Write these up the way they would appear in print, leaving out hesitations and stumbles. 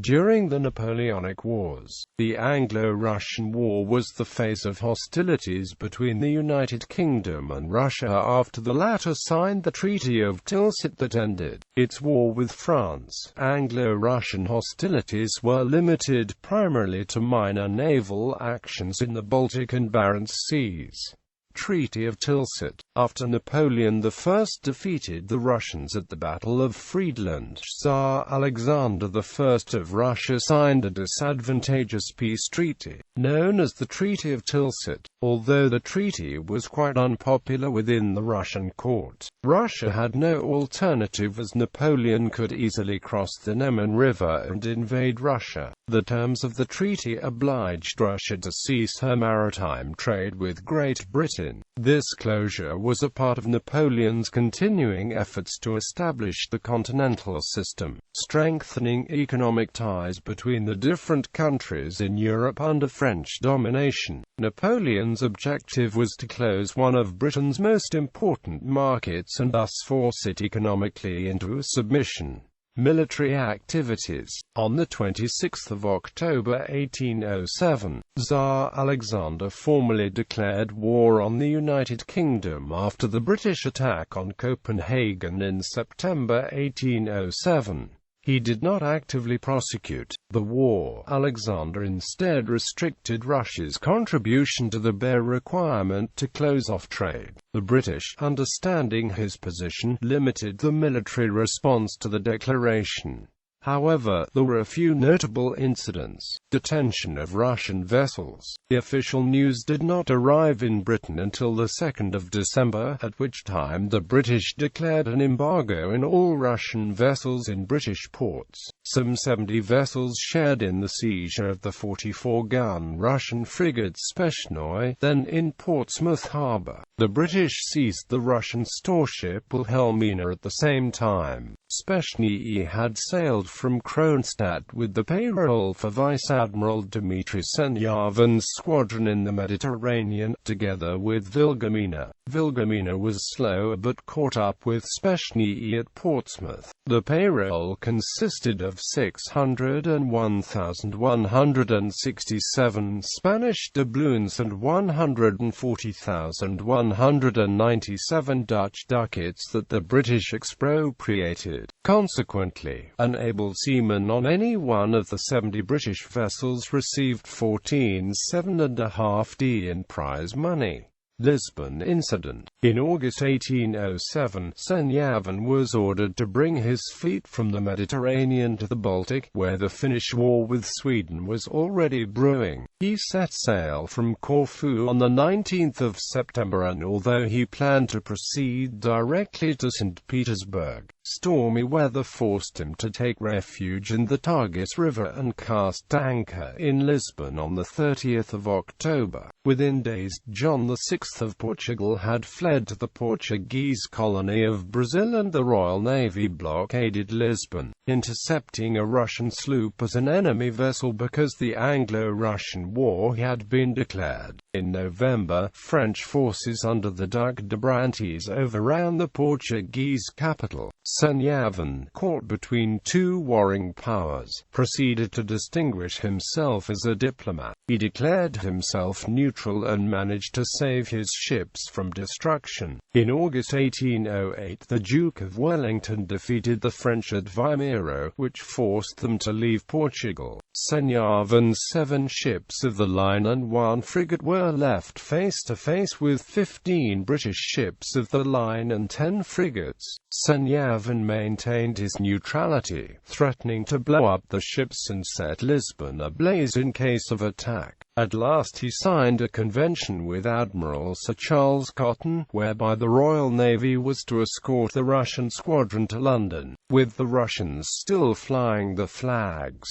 During the Napoleonic Wars, the Anglo-Russian War was the phase of hostilities between the United Kingdom and Russia after the latter signed the Treaty of Tilsit that ended its war with France. Anglo-Russian hostilities were limited primarily to minor naval actions in the Baltic and Barents Seas. Treaty of Tilsit. After Napoleon I defeated the Russians at the Battle of Friedland, Tsar Alexander I of Russia signed a disadvantageous peace treaty, known as the Treaty of Tilsit. Although the treaty was quite unpopular within the Russian court, Russia had no alternative as Napoleon could easily cross the Neman River and invade Russia. The terms of the treaty obliged Russia to cease her maritime trade with Great Britain. This closure was a part of Napoleon's continuing efforts to establish the continental system, strengthening economic ties between the different countries in Europe under French domination. Napoleon's objective was to close one of Britain's most important markets and thus force it economically into submission. Military activities. On the 26th of October 1807, Tsar Alexander formally declared war on the United Kingdom after the British attack on Copenhagen in September 1807. He did not actively prosecute the war. Alexander instead restricted Russia's contribution to the bare requirement to close off trade. The British, understanding his position, limited the military response to the declaration. However, there were a few notable incidents. Detention of Russian vessels. The official news did not arrive in Britain until the 2nd of December, at which time the British declared an embargo in all Russian vessels in British ports. Some 70 vessels shared in the seizure of the 44-gun Russian frigate Spetsnoi, then in Portsmouth harbour. The British seized the Russian storeship Wilhelmina at the same time. Spetsnoi had sailed from Kronstadt with the payroll for Vice Admiral Dmitry Senyavin's squadron in the Mediterranean, together with Wilhelmina. Wilhelmina was slow but caught up with Spetsnoi at Portsmouth. The payroll consisted of 601,167 Spanish doubloons and 140,197 Dutch ducats that the British expropriated. Consequently, unable seamen on any one of the 70 British vessels received 14.75d in prize money. Lisbon Incident. In August 1807, Senyavin was ordered to bring his fleet from the Mediterranean to the Baltic, where the Finnish war with Sweden was already brewing. He set sail from Corfu on the 19th of September, and although he planned to proceed directly to St. Petersburg, stormy weather forced him to take refuge in the Tagus River and cast anchor in Lisbon on the 30th of October. Within days, John VI of Portugal had fled to the Portuguese colony of Brazil, and the Royal Navy blockaded Lisbon, intercepting a Russian sloop as an enemy vessel because the Anglo-Russian War had been declared. In November, French forces under the Duc de Brantes overran the Portuguese capital. Senyavin, caught between two warring powers, proceeded to distinguish himself as a diplomat. He declared himself neutral and managed to save his ships from destruction. In August 1808, the Duke of Wellington defeated the French at Vimeiro, which forced them to leave Portugal. Senyavin's 7 ships of the line and 1 frigate were left face to face with 15 British ships of the line and 10 frigates. Senyavin maintained his neutrality, threatening to blow up the ships and set Lisbon ablaze in case of attack. At last he signed a convention with Admiral Sir Charles Cotton, whereby the Royal Navy was to escort the Russian squadron to London, with the Russians still flying the flags.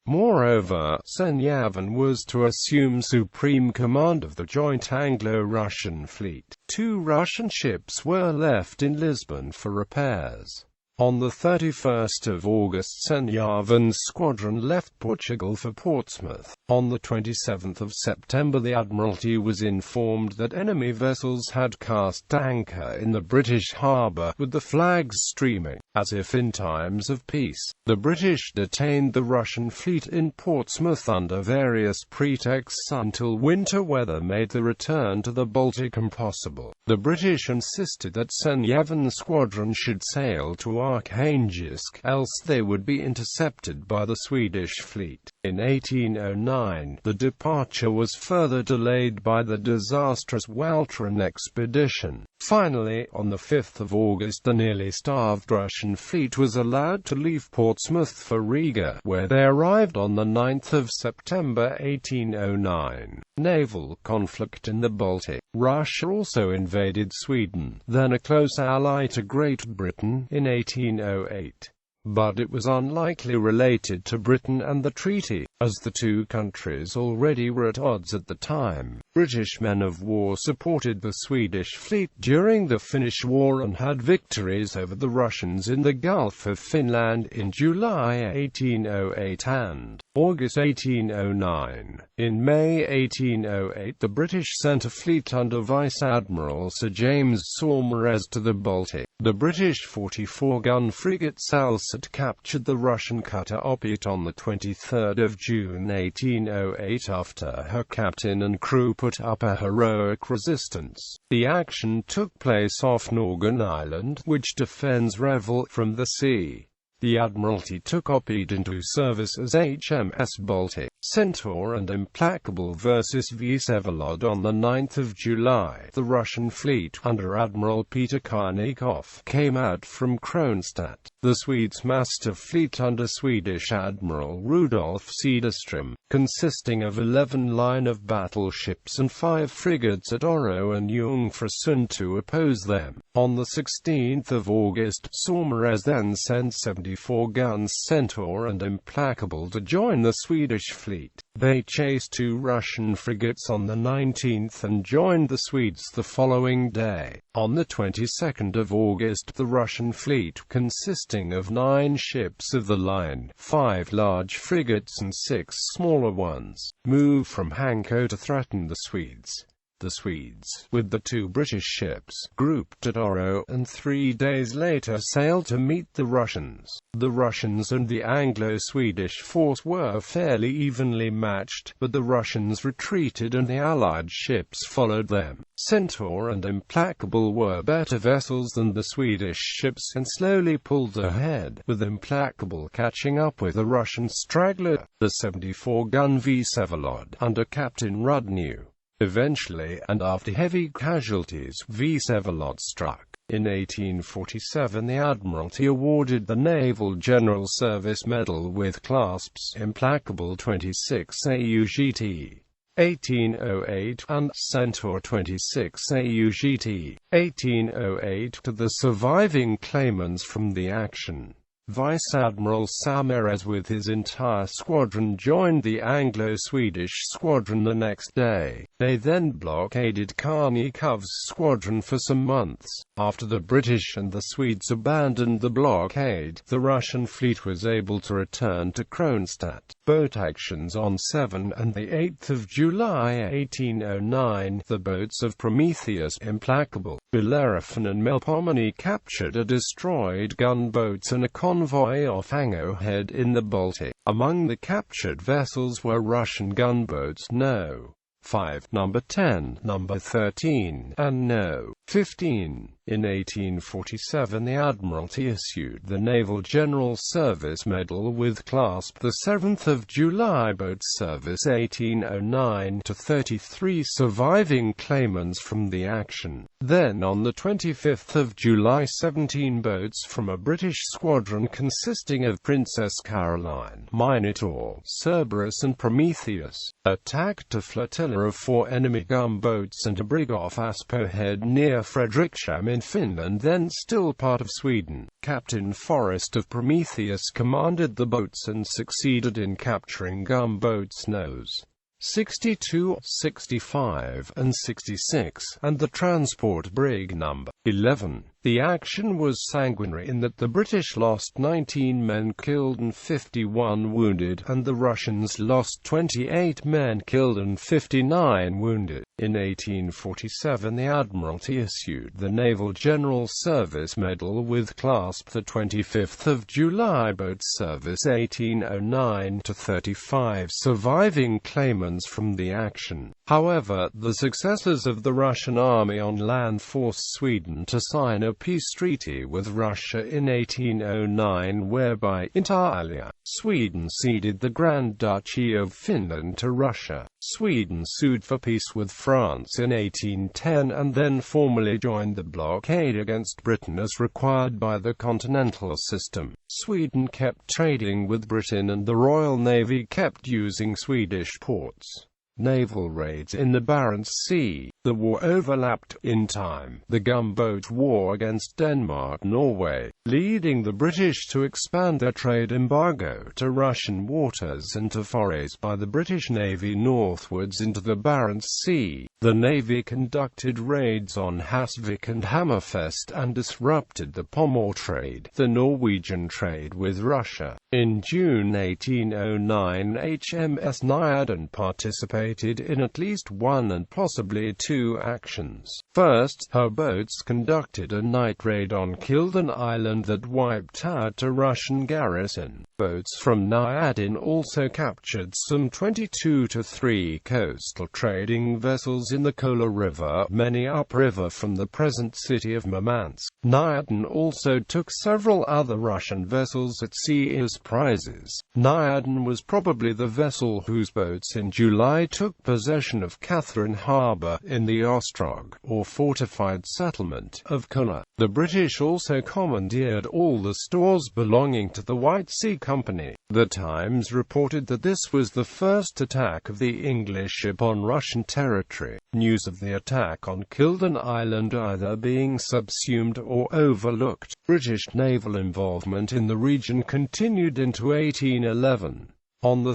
Moreover, Senyavin was to assume supreme command of the joint Anglo-Russian fleet. 2 Russian ships were left in Lisbon for repairs. On the 31st of August, Senyavan's squadron left Portugal for Portsmouth. On the 27th of September, the Admiralty was informed that enemy vessels had cast anchor in the British harbour, with the flags streaming, as if in times of peace. The British detained the Russian fleet in Portsmouth under various pretexts until winter weather made the return to the Baltic impossible. The British insisted that Senyavan's squadron should sail to Archangelisk, else they would be intercepted by the Swedish fleet. In 1809, the departure was further delayed by the disastrous Wellington expedition. Finally, on the 5th of August, the nearly starved Russian fleet was allowed to leave Portsmouth for Riga, where they arrived on the 9th of September 1809. Naval conflict in the Baltic. Russia also invaded Sweden, then a close ally to Great Britain, in 1808. But it was unlikely related to Britain and the treaty, as the two countries already were at odds at the time. British men of war supported the Swedish fleet during the Finnish War and had victories over the Russians in the Gulf of Finland in July 1808 and August 1809. In May 1808, the British sent a fleet under Vice Admiral Sir James Saumarez to the Baltic. The British 44-gun frigate Tilsit captured the Russian cutter Opit on the 23rd of June 1808 after her captain and crew put up a heroic resistance. The action took place off Norgan Island, which defends Revel from the sea. The Admiralty took Opit into service as HMS Baltic, Centaur and Implacable vs. Vsevolod on the 9th of July. The Russian fleet, under Admiral Peter Karnikov, came out from Kronstadt. The Swedes massed a fleet under Swedish Admiral Rudolf Cederström, consisting of 11 line-of battleships and 5 frigates at Oro and Jungfrusund to oppose them. On the 16th of August, Saumarez then sent 74-guns Centaur and Implacable to join the Swedish fleet. They chased 2 Russian frigates on the 19th and joined the Swedes the following day. On the 22nd of August, the Russian fleet, consisting of 9 ships of the line, 5 large frigates and 6 smaller ones, moved from Hanko to threaten the Swedes. The Swedes, with the 2 British ships, grouped at Oro, and 3 days later sailed to meet the Russians. The Russians and the Anglo-Swedish force were fairly evenly matched, but the Russians retreated and the Allied ships followed them. Centaur and Implacable were better vessels than the Swedish ships and slowly pulled ahead, with Implacable catching up with the Russian straggler, the 74-gun Vsevolod, under Captain Rudnew. Eventually, and after heavy casualties, Vsevolod struck. In 1847, the Admiralty awarded the Naval General Service Medal with clasps Implacable 26 AUGT 1808 and Centaur 26 AUGT 1808 to the surviving claimants from the action. Vice Admiral Saumarez with his entire squadron joined the Anglo-Swedish squadron the next day. They then blockaded Karnikov's squadron for some months. After the British and the Swedes abandoned the blockade, the Russian fleet was able to return to Kronstadt. Boat actions on 7 and 8 July 1809, the boats of Prometheus, Implacable, Bellerophon and Melpomene captured a destroyed gunboats and a convoy off Hango Head in the Baltic. Among the captured vessels were Russian gunboats No. 5, No. 10, No. 13, and No. 15. In 1847, the Admiralty issued the Naval General Service Medal with clasp the 7th of July Boat Service 1809 to 33 surviving claimants from the action. Then on the 25th of July 17 boats from a British squadron consisting of Princess Caroline, Minotaur, Cerberus and Prometheus, attacked a flotilla of 4 enemy gunboats and a brig off Aspo Head near Fredriksham in Finland, then still part of Sweden. Captain Forrest of Prometheus commanded the boats and succeeded in capturing gunboats Nos. 62, 65, and 66, and the transport brig No. 11. The action was sanguinary in that the British lost 19 men killed and 51 wounded, and the Russians lost 28 men killed and 59 wounded. In 1847 the Admiralty issued the Naval General Service Medal with clasp the 25th of July Boat Service 1809-35 surviving claimants from the action. However, the successors of the Russian army on land forced Sweden to sign a peace treaty with Russia in 1809 whereby, inter alia, Sweden ceded the Grand Duchy of Finland to Russia. Sweden sued for peace with France in 1810 and then formally joined the blockade against Britain as required by the continental system. Sweden kept trading with Britain and the Royal Navy kept using Swedish ports. Naval raids in the Barents Sea. The war overlapped, in time, the gunboat war against Denmark-Norway, leading the British to expand their trade embargo to Russian waters and to forays by the British Navy northwards into the Barents Sea. The Navy conducted raids on Hasvik and Hammerfest and disrupted the Pomor trade, the Norwegian trade with Russia. In June 1809 HMS Najaden participated in at least one and possibly two actions. First, her boats conducted a night raid on Kilden Island that wiped out a Russian garrison. Boats from Najaden also captured some 22-3 coastal trading vessels in the Kola River, many upriver from the present city of Murmansk. Najaden also took several other Russian vessels at sea as prizes. Najaden was probably the vessel whose boats in July took possession of Catherine Harbour in the Ostrog, or fortified settlement, of Kola. The British also commandeered all the stores belonging to the White Sea Company. The Times reported that this was the first attack of the English ship on Russian territory. News of the attack on Kilden Island either being subsumed or overlooked. British naval involvement in the region continued into 1811. On 3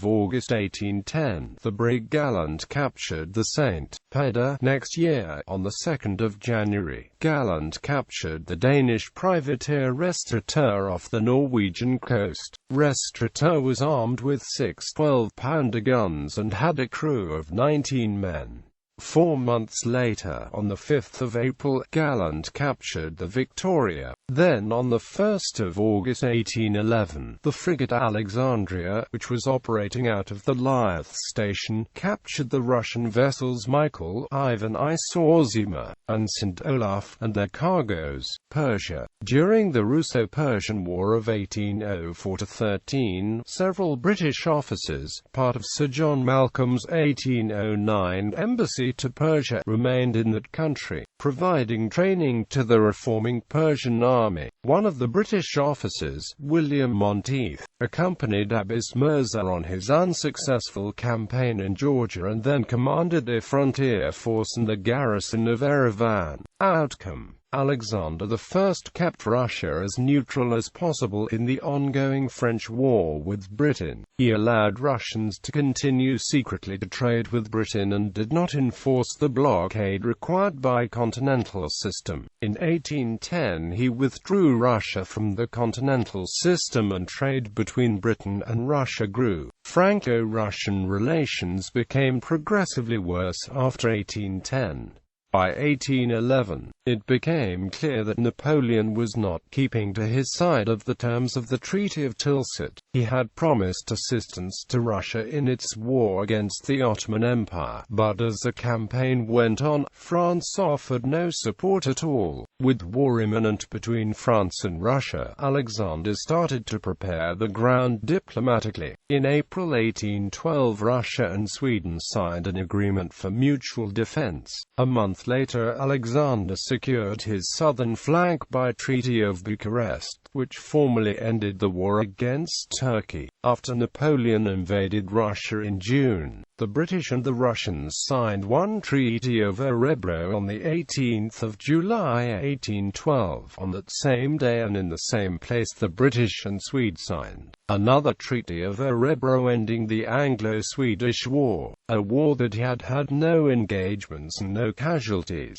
August 1810, the brig Gallant captured the St. Peder. Next year, on 2 January, Gallant captured the Danish privateer Restaurateur off the Norwegian coast. Restaurateur was armed with 6 12-pounder guns and had a crew of 19 men. 4 months later, on 5 April, Gallant captured the Victoria. Then on 1 August 1811, the frigate Alexandria, which was operating out of the Leith station, captured the Russian vessels Michael, Ivan I Sorzima, and St. Olaf, and their cargoes. Persia. During the Russo-Persian War of 1804-13, several British officers, part of Sir John Malcolm's 1809 embassy to Persia, remained in that country, providing training to the reforming Persian army. One of the British officers, William Monteith, accompanied Abbas Mirza on his unsuccessful campaign in Georgia and then commanded their frontier force and the garrison of Yerevan. Outcome: Alexander I kept Russia as neutral as possible in the ongoing French war with Britain. He allowed Russians to continue secretly to trade with Britain and did not enforce the blockade required by continental system. In 1810 he withdrew Russia from the continental system and trade between Britain and Russia grew. Franco-Russian relations became progressively worse after 1810. By 1811, it became clear that Napoleon was not keeping to his side of the terms of the Treaty of Tilsit. He had promised assistance to Russia in its war against the Ottoman Empire, but as the campaign went on, France offered no support at all. With war imminent between France and Russia, Alexander started to prepare the ground diplomatically. In April 1812, Russia and Sweden signed an agreement for mutual defense. A month later, Alexander secured his southern flank by Treaty of Bucharest, which formally ended the war against Turkey. After Napoleon invaded Russia in June, the British and the Russians signed one Treaty of Örebro on 18 July 1812. On that same day and in the same place the British and Swedes signed another Treaty of Örebro ending the Anglo-Swedish War, a war that had had no engagements and no casualties.